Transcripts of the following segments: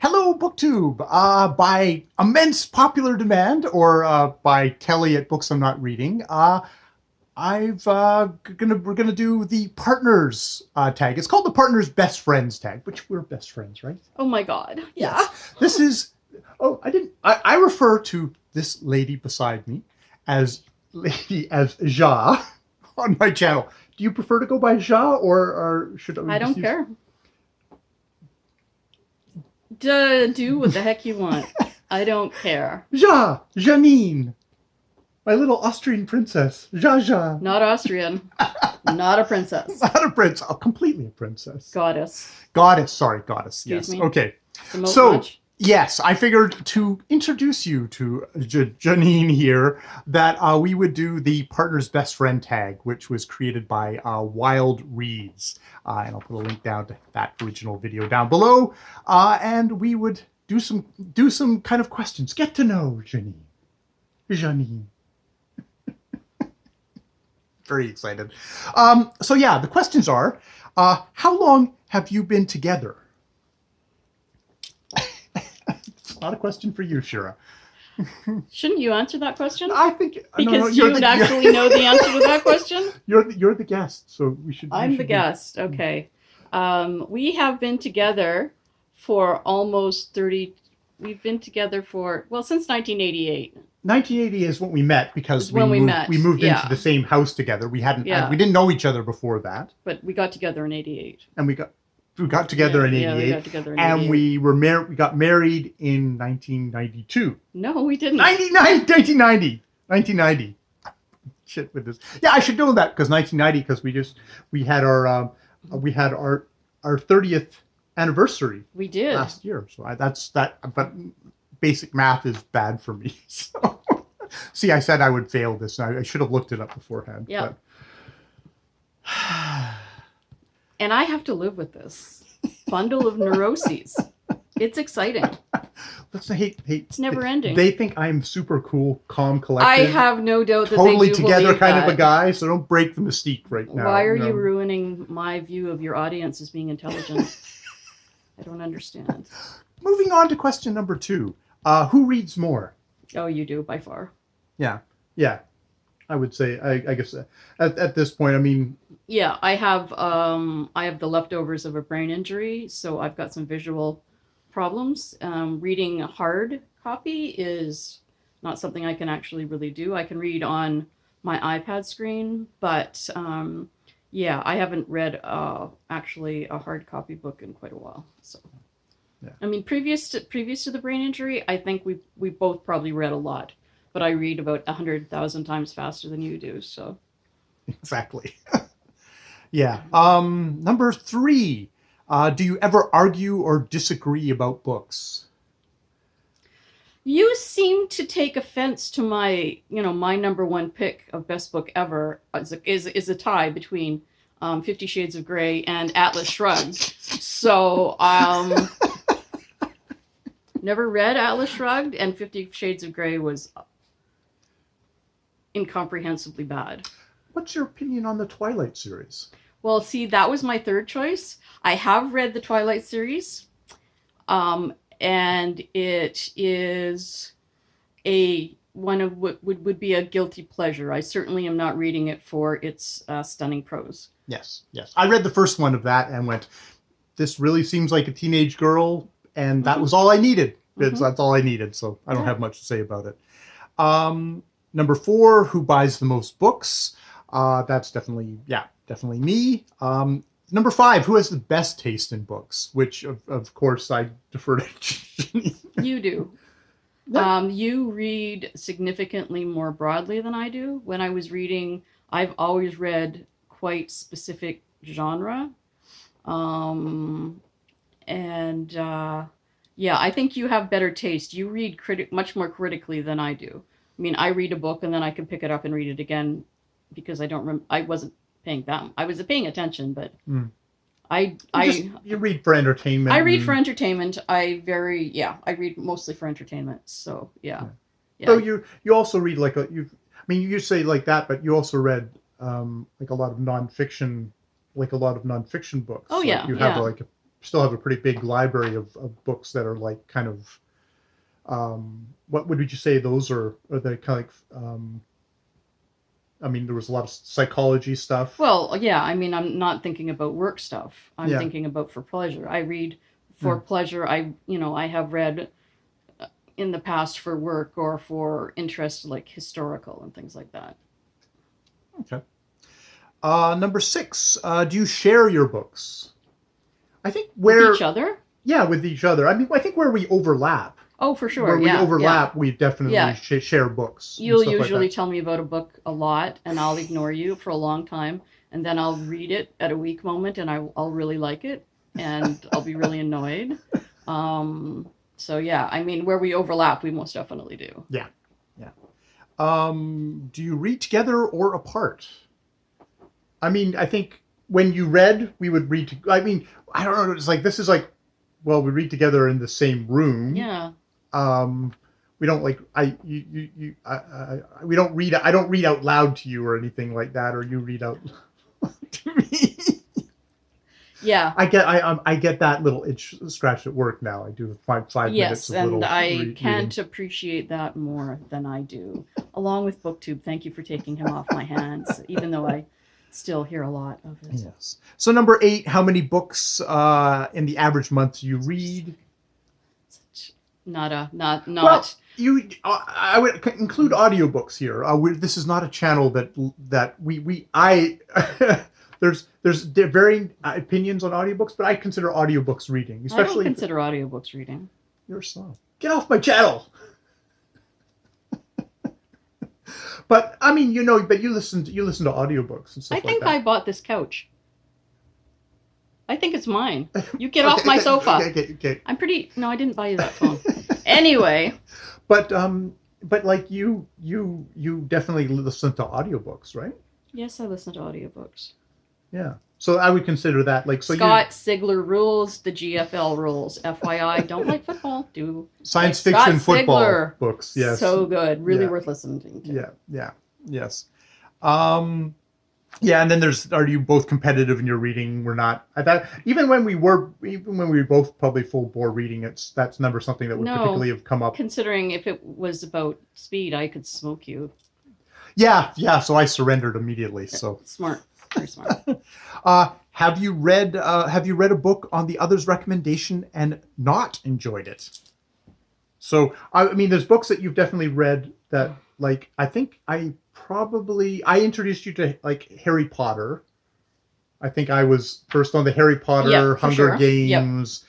Hello, BookTube. By immense popular demand, or by Kelly at Books I'm Not Reading, we're gonna do the partners tag. It's called the partners best friends tag, which we're best friends, right? Oh my God! Yeah. Yes. This is. Oh, I refer to this lady beside me as Ja on my channel. Do you prefer to go by Ja, or should we? I don't care. Do what the heck you want. I don't care. Ja, Janine, my little Austrian princess. Ja. Not Austrian. Not a princess. Not a prince. Oh, completely a princess. Goddess. Goddess. Sorry, goddess. Excuse yes. me. Okay. So much? Yes, I figured to introduce you to Janine here that we would do the partner's best friend tag, which was created by Wild Reads. And I'll put a link down to that original video down below. And we would do some kind of questions. Get to know Janine. Very excited. So yeah, the questions are, how long have you been together? It's not a question for you, Shira. Shouldn't you answer that question? I think because you would actually know the answer to that question. You're the guest, so we should. I'm the guest. Okay. We have been together for almost 30. We've been together for since 1988. 1980 is when we met because we moved into the same house together. We didn't know each other before that. But we got together in 88. And we got together in 88. Yeah, we got together in 88. And we got married in 1992. No, we didn't. 1990. Shit with this. Yeah, I should know that because 1990 because we had our 30th anniversary. We did last year. So but basic math is bad for me. So see, I said I would fail this. I should have looked it up beforehand. Yeah. And I have to live with this bundle of neuroses. It's exciting. It's never ending. They think I'm super cool, calm, collected. I have no doubt that totally they do together believe kind that. of a guy. So don't break the mystique right now. Why are you ruining my view of your audience as being intelligent? I don't understand. Moving on to question number 2. Who reads more? Oh, you do, by far. Yeah. I would say, I guess at this point, I mean... Yeah, I have the leftovers of a brain injury, so I've got some visual problems. Reading a hard copy is not something I can actually really do. I can read on my iPad screen, but yeah, I haven't read actually a hard copy book in quite a while. So, yeah. I mean, previous to the brain injury, I think we both probably read a lot, but I read about 100,000 times faster than you do. So, exactly. Yeah. Number 3. Do you ever argue or disagree about books? You seem to take offense to my number 1 pick of best book ever is a tie between 50 Shades of Grey and Atlas Shrugged. So, never read Atlas Shrugged, and 50 Shades of Grey was incomprehensibly bad. What's your opinion on the Twilight series? Well, see, that was my third choice. I have read the Twilight series, and it is one of what would be a guilty pleasure. I certainly am not reading it for its stunning prose. Yes. I read the first one of that and went, this really seems like a teenage girl, and that was all I needed. That's all I needed, so I don't have much to say about it. Number 4, who buys the most books? That's definitely me. Number 5, who has the best taste in books? Which, of course, I defer to. You do. Yeah. You read significantly more broadly than I do. When I was reading, I've always read quite specific genre. Yeah, I think you have better taste. You read much more critically than I do. I mean, I read a book and then I can pick it up and read it again because I wasn't paying attention, but you read for entertainment. I read for entertainment. I read mostly for entertainment. So yeah. So you also read you say like that, but you also read like a lot of nonfiction books. Oh yeah, you have like still have a pretty big library of books that are like kind of, what would you say those are? Are they kind of like, I mean, there was a lot of psychology stuff. Well, yeah, I mean, I'm not thinking about work stuff. I'm Yeah. thinking about for pleasure. I read for Mm. pleasure. I have read in the past for work or for interest, like historical and things like that. Okay. Number 6, do you share your books? I think where, With each other? yeah, with each other. I mean, I think where we overlap, Oh, for sure. where we Yeah, overlap, we definitely Yeah. share books. and You'll stuff like usually that. tell me about a book a lot, and I'll ignore you for a long time, and then I'll read it at a weak moment, and I'll really like it, and I'll be really annoyed. So yeah, I mean, where we overlap, we most definitely do. Yeah. Do you read together or apart? I mean, I think when you read, we would read. I mean, I don't know. It's like this is like, well, we read together in the same room. Yeah. We don't like we don't read. I don't read out loud to you or anything like that, or you read out loud to me. Yeah. I get that little itch scratched at work now. I do five minutes Yes, of and little I can't reading. appreciate that more than I do. Along with BookTube, thank you for taking him off my hands, even though I still hear a lot of it. Yes. So number 8, how many books in the average month do you read? Not Well, you I would include audiobooks here. This is not a channel that I there's varying opinions on audiobooks, but I consider audiobooks reading, I don't especially consider audiobooks reading. you're slow. Get off my channel. But I mean, but you listen to audiobooks and stuff I like think that. I bought this couch. I think it's mine. You get off my sofa. Okay. I'm pretty. No, I didn't buy you that phone. Anyway, But like you definitely listen to audiobooks, right? yes, I listen to audiobooks. Yeah. So I would consider that like so Scott Sigler rules, the GFL rules. FYI, don't like football. Do science like fiction Scott football Sigler. books. Yes. So good. Really Yeah. worth listening to. Yes. Yeah, and then are you both competitive in your reading? We're not. I thought even when we were both probably full bore reading, that's never something that would No. particularly have come up. Considering if it was about speed, I could smoke you. Yeah. So I surrendered immediately. So Smart. Very smart. have you read a book on the other's recommendation and not enjoyed it? So I mean, there's books that you've definitely read that like I think I introduced you to like Harry Potter. I think I was first on the Harry Potter Yeah, for Hunger sure. Games.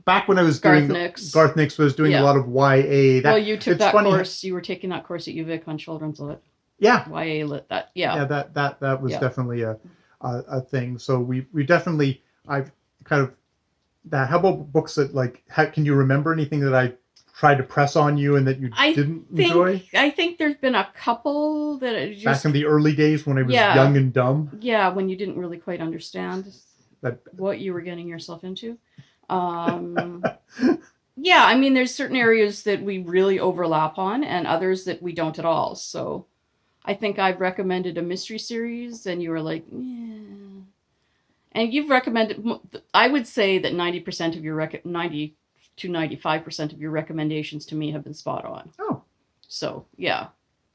Back when I was Garth doing Nix. Garth Nix was doing Yeah. a lot of YA. Well, you took it's that funny- course. You were taking that course at UVic on children's lit, Yeah, YA lit. That yeah. that was Yeah. definitely a thing. So we definitely I've kind of that. How about books that like? Can you remember anything that I tried to press on you and that you didn't enjoy? I think there's been a couple that it just Back in the early days when I was Yeah. young and dumb. yeah, when you didn't really quite understand That what you were getting yourself into. Yeah, I mean, there's certain areas that we really overlap on, and others that we don't at all. So, I think I've recommended a mystery series, and you were like, yeah. And you've recommended. I would say that 90% of your 90 to 95% of your recommendations to me have been spot on. oh, So, yeah.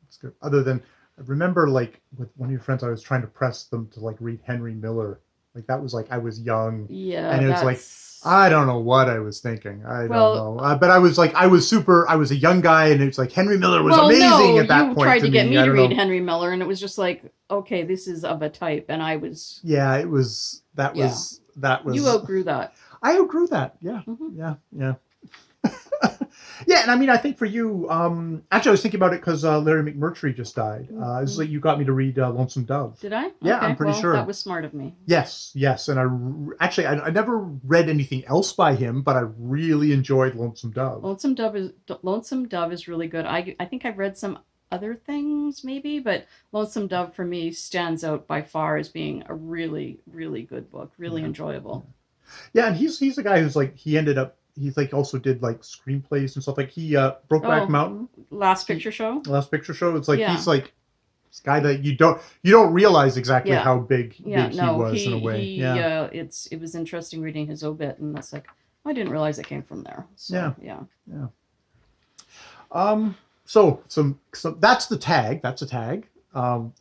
that's good. Other than I remember like with one of your friends, I was trying to press them to like read Henry Miller. Like that was like I was young. Yeah, And it was like, I don't know what I was thinking. I don't know. But I was like, I was a young guy, and it's like Henry Miller was amazing at that point. You tried to get me to read know. Henry Miller, and it was just like, okay, this is of a type, and I was. Yeah, it was. That was. You outgrew that. I outgrew that. Yeah, Mhm. yeah. Yeah, and I mean, I think for you, actually, I was thinking about it because Larry McMurtry just died. This is like you got me to read Lonesome Dove. Did I? Yeah, I'm pretty sure. That was smart of me. Yes, and I never read anything else by him, but I really enjoyed Lonesome Dove. Lonesome Dove is really good. I think I've read some other things maybe, but Lonesome Dove for me stands out by far as being a really, really good book. Really enjoyable. Yeah, and he's the guy who's like he's like also did like screenplays and stuff. Like he Brokeback Mountain, Last Picture Show. Last Picture Show. It's like Yeah. he's like This guy that you don't realize exactly Yeah. how big Yeah, he no, was in a way. Yeah. it was interesting reading his obit, and it's like, I didn't realize it came from there. So, yeah. Yeah. So that's the tag. That's a tag. For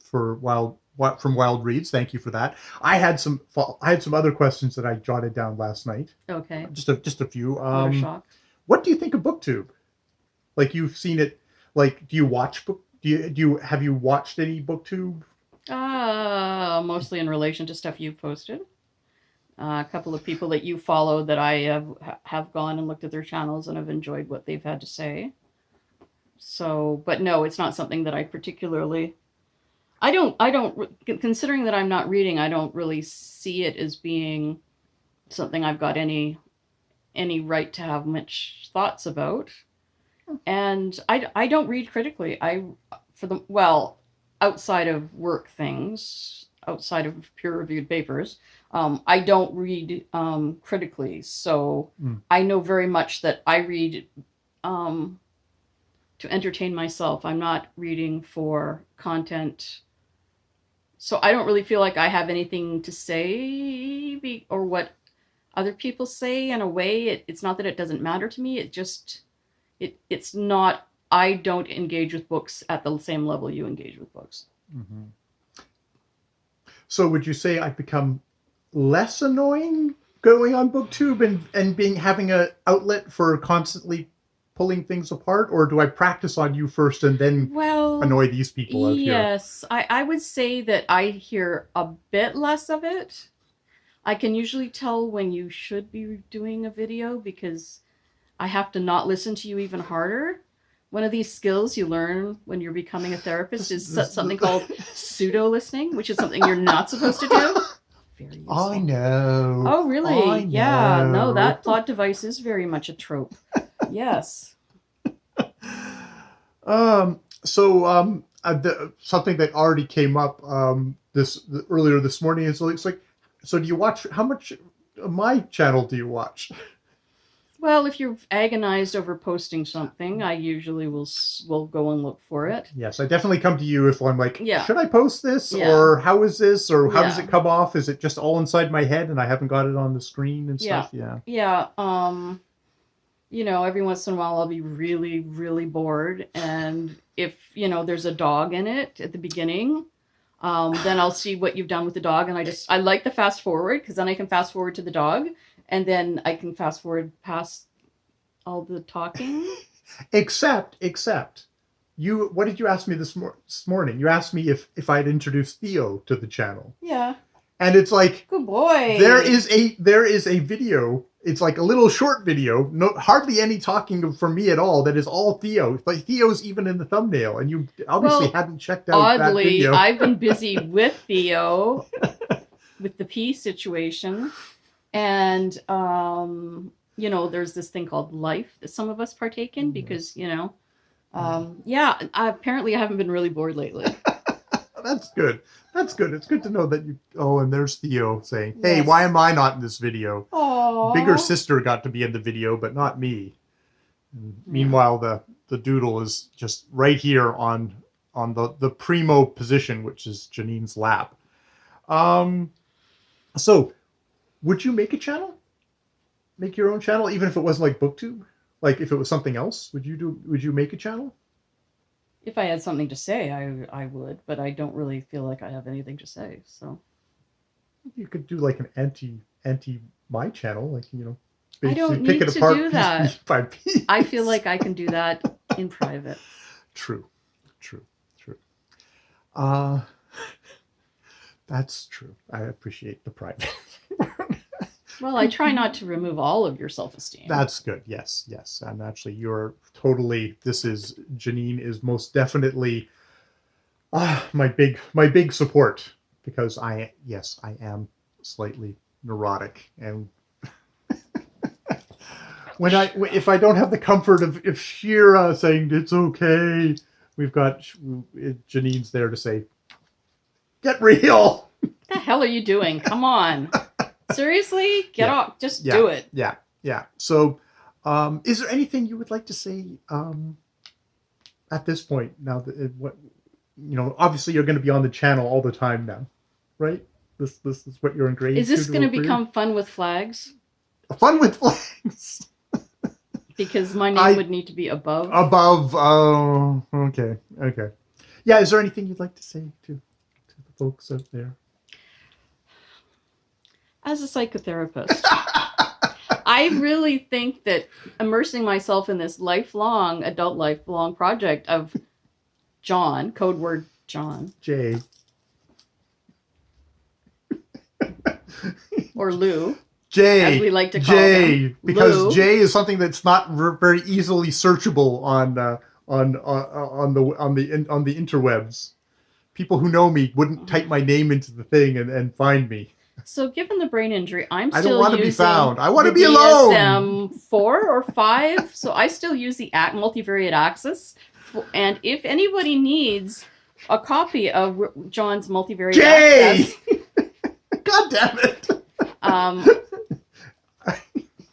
from Wild Reads. Thank you for that. I had some other questions that I jotted down last night. Okay. Just a few. What a shock. What do you think of BookTube? Like, you've seen it. Like, do you watch book? Have you watched any BookTube? Mostly in relation to stuff you've posted. A couple of people that you follow that I have gone and looked at their channels and have enjoyed what they've had to say. So, but no, it's not something that I particularly. I don't. Considering that I'm not reading, I don't really see it as being something I've got any right to have much thoughts about. And I don't read critically. Outside of work things, outside of peer-reviewed papers, I don't read critically. So I know very much that I read to entertain myself. I'm not reading for content. So I don't really feel like I have anything to say or what other people say. In a way, it's not that it doesn't matter to me. It's not. I don't engage with books at the same level you engage with books. Mm-hmm. So would you say I've become less annoying going on BookTube and having an outlet for constantly pulling things apart, or do I practice on you first and then annoy these people out here? Yes, I would say that I hear a bit less of it. I can usually tell when you should be doing a video because I have to not listen to you even harder. One of these skills you learn when you're becoming a therapist is something called pseudo-listening, which is something you're not supposed to do. Very useful. I know. Oh, really? Yeah. No, that plot device is very much a trope. Yes. Something that already came up earlier this morning is it's like, so do you watch? How much of my channel do you watch? Well, if you're agonized over posting something, I usually will go and look for it. Yes, I definitely come to you if I'm like, yeah. Should I post this? Yeah. Or how is this? Or how does it come off? Is it just all inside my head and I haven't got it on the screen and stuff? Yeah. Yeah. Every once in a while I'll be really, really bored. And if, there's a dog in it at the beginning, then I'll see what you've done with the dog. And I like the fast forward because then I can fast forward to the dog. And then I can fast forward past all the talking. Except, what did you ask me this morning? You asked me if I'd introduced Theo to the channel. Yeah. And it's like, good boy. There is a video. It's like a little short video, hardly any talking from me at all. That is all Theo. Like, Theo's even in the thumbnail, and you obviously hadn't checked out that video. I've been busy with Theo, with the P situation. And, there's this thing called life that some of us partake in because, apparently I haven't been really bored lately. That's good. It's good to know that and there's Theo saying, hey, why am I not in this video? Aww. Bigger sister got to be in the video, but not me. Meanwhile, the doodle is just right here on the primo position, which is Janine's lap. So, would you make a channel? Make your own channel, even if it wasn't like BookTube? Like, if it was something else, would you make a channel? If I had something to say, I would, but I don't really feel like I have anything to say, so. You could do like an anti my channel, like, I don't need to do that. Piece by piece. I feel like I can do that in private. True. That's true. I appreciate the private. Well, I try not to remove all of your self-esteem. That's good. Yes. And actually, Janine is most definitely my big support, because I am slightly neurotic, and if I don't have the comfort of Shira saying it's okay, we've got Janine's there to say, get real. What the hell are you doing? Come on. Seriously? Get off. Just do it. Yeah. So, is there anything you would like to say at this point? Now, obviously you're going to be on the channel all the time now, right? This is what you're engraved. Is this going to become fun with flags? Fun with flags? Because my name would need to be above. Above. Oh, okay. Yeah. Is there anything you'd like to say to the folks out there? As a psychotherapist, I really think that immersing myself in this lifelong project of John, code word John. Jay. Or Lou. Jay. As we like to call him. Because Lou. Jay is something that's not very easily searchable on the interwebs. People who know me wouldn't type my name into the thing and find me. So given the brain injury, I don't want to be found. I want to be alone. DSM-4 or 5, so I still use the multivariate axis. And if anybody needs a copy of John's multivariate axis, God damn it!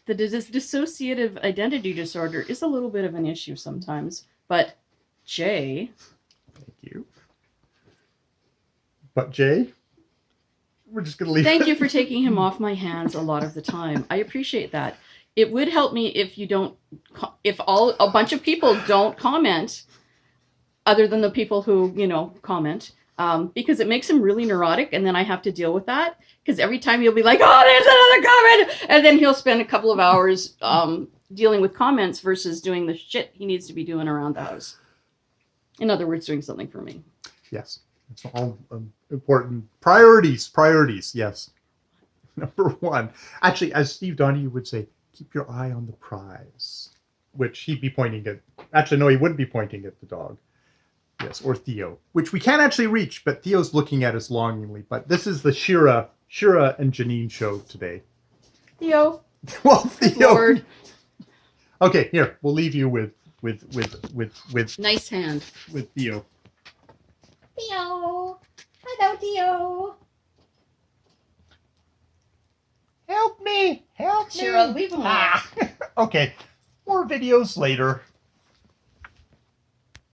The dissociative identity disorder is a little bit of an issue sometimes, but Jay. Thank you. But Jay, we're just gonna leave. Thank you for taking him off my hands a lot of the time. I appreciate that. It would help me if a bunch of people don't comment, other than the people who comment, because it makes him really neurotic, and then I have to deal with that. Because every time he'll be like, "Oh, there's another comment," and then he'll spend a couple of hours dealing with comments versus doing the shit he needs to be doing around the house. In other words, doing something for me. Yes, it's all important. Priorities. Yes. Number 1, actually, as Steve Donahue would say, keep your eye on the prize, which he'd be pointing at. Actually, no, he wouldn't be pointing at the dog. Yes, or Theo, which we can't actually reach, but Theo's looking at us longingly. But this is the Shira and Janine show today. Theo. Well, Theo. Lord. Okay, here we'll leave you with nice hand with Theo. Theo. Hello, Theo. Help me! Shira, leave him alone. Okay, more videos later.